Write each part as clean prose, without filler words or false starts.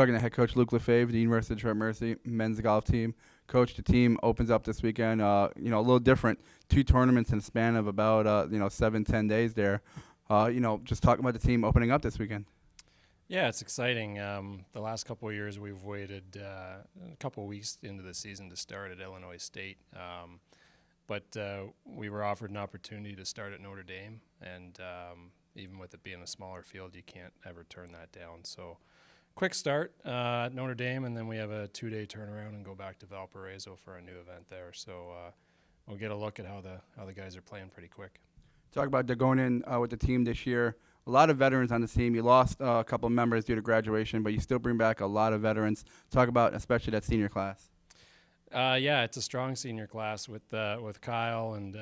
talking to head coach Luke LaFave, the University of Detroit Mercy men's golf team. Coach, the team opens up this weekend. A little different. 2 tournaments in a span of about 7-10 days there. Just talking about the team opening up this weekend. Yeah, it's exciting. The last couple of years, we've waited a couple of weeks into the season to start at Illinois State. But we were offered an opportunity to start at Notre Dame, and even with it being a smaller field, you can't ever turn that down. So quick start at Notre Dame, and then we have a 2-day turnaround and go back to Valparaiso for a new event there. So we'll get a look at how the guys are playing pretty quick. Talk about going in with the team this year. A lot of veterans on the team. You lost a couple of members due to graduation, but you still bring back a lot of veterans. Talk about especially that senior class. Yeah, it's a strong senior class with Kyle and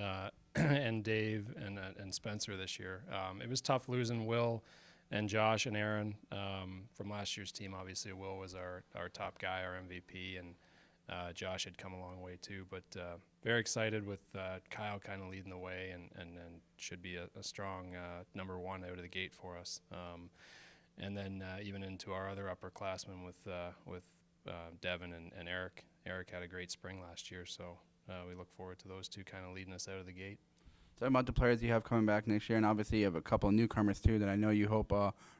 and Dave and Spencer this year. It was tough losing Will and Josh and Aaron from last year's team. Obviously, Will was our top guy, our MVP, and Josh had come a long way too. But very excited with Kyle kind of leading the way and should be a strong number 1 out of the gate for us. And then even into our other upperclassmen with Devin and Eric. Eric had a great spring last year, so we look forward to those two kind of leading us out of the gate. Talking about the players you have coming back next year, and obviously you have a couple of newcomers too that I know you hope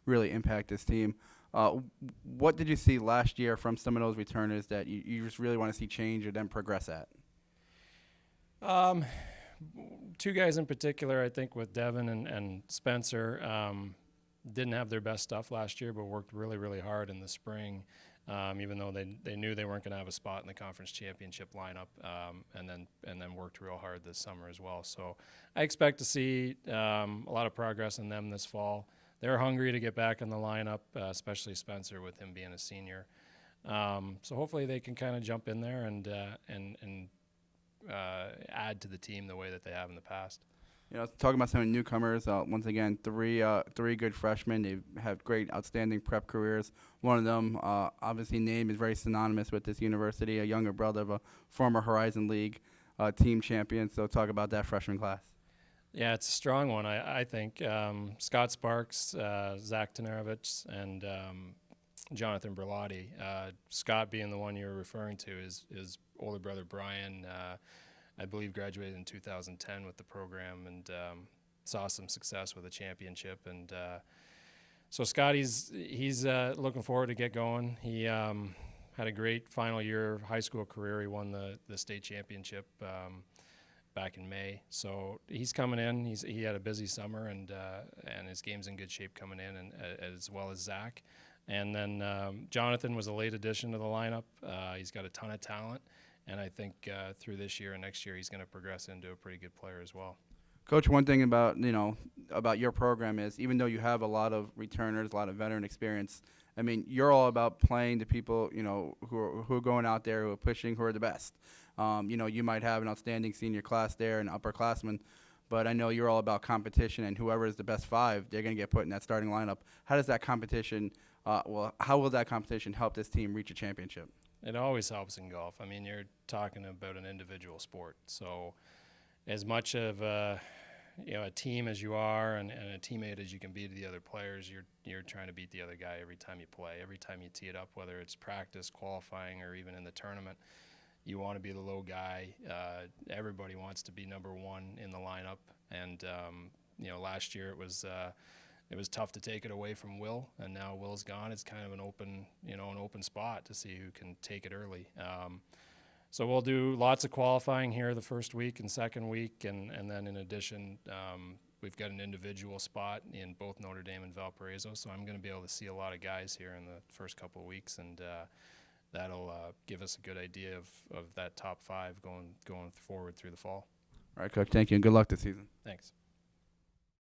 really impact this team. What did you see last year from some of those returners that you just really want to see change or then progress at? 2 guys in particular, I think, with Devin and Spencer, didn't have their best stuff last year, but worked really, really hard in the spring. Even though they knew they weren't going to have a spot in the conference championship lineup, and then worked real hard this summer as well. So I expect to see a lot of progress in them this fall. They're hungry to get back in the lineup, especially Spencer with him being a senior. So hopefully they can kind of jump in there and add to the team the way that they have in the past. Talking about some newcomers, once again, three good freshmen. They have great, outstanding prep careers. One of them, obviously, name is very synonymous with this university, a younger brother of a former Horizon League team champion. So talk about that freshman class. Yeah, it's a strong one, I think. Scott Sparks, Zach Tanarovich, and Jonathan Berlotti. Scott being the one you're referring to is his older brother, Brian, I believe graduated in 2010 with the program and saw some success with a championship. And so Scotty's looking forward to get going. He had a great final year high school career. He won the state championship back in May. So he's coming in. He had a busy summer and his game's in good shape coming in, and as well as Zach. And then Jonathan was a late addition to the lineup. He's got a ton of talent. And I think through this year and next year, he's going to progress into a pretty good player as well. Coach, one thing about your program is even though you have a lot of returners, a lot of veteran experience, I mean, you're all about playing the people who are going out there, who are pushing, who are the best. You might have an outstanding senior class there and upperclassmen, but I know you're all about competition, and whoever is the best 5, they're going to get put in that starting lineup. How does that competition? How will that competition help this team reach a championship? It always helps in golf. I mean, you're talking about an individual sport. So as much of a team as you are and a teammate as you can be to the other players, you're trying to beat the other guy every time you play, every time you tee it up, whether it's practice, qualifying, or even in the tournament. You want to be the low guy. Everybody wants to be number 1 in the lineup. And, last year it was tough to take it away from Will, and now Will's gone. It's kind of an open spot to see who can take it early. So we'll do lots of qualifying here the first week and second week, and then in addition, we've got an individual spot in both Notre Dame and Valparaiso. So I'm going to be able to see a lot of guys here in the first couple of weeks, and that'll give us a good idea of that top 5 going forward through the fall. All right, Coach. Thank you, and good luck this season. Thanks.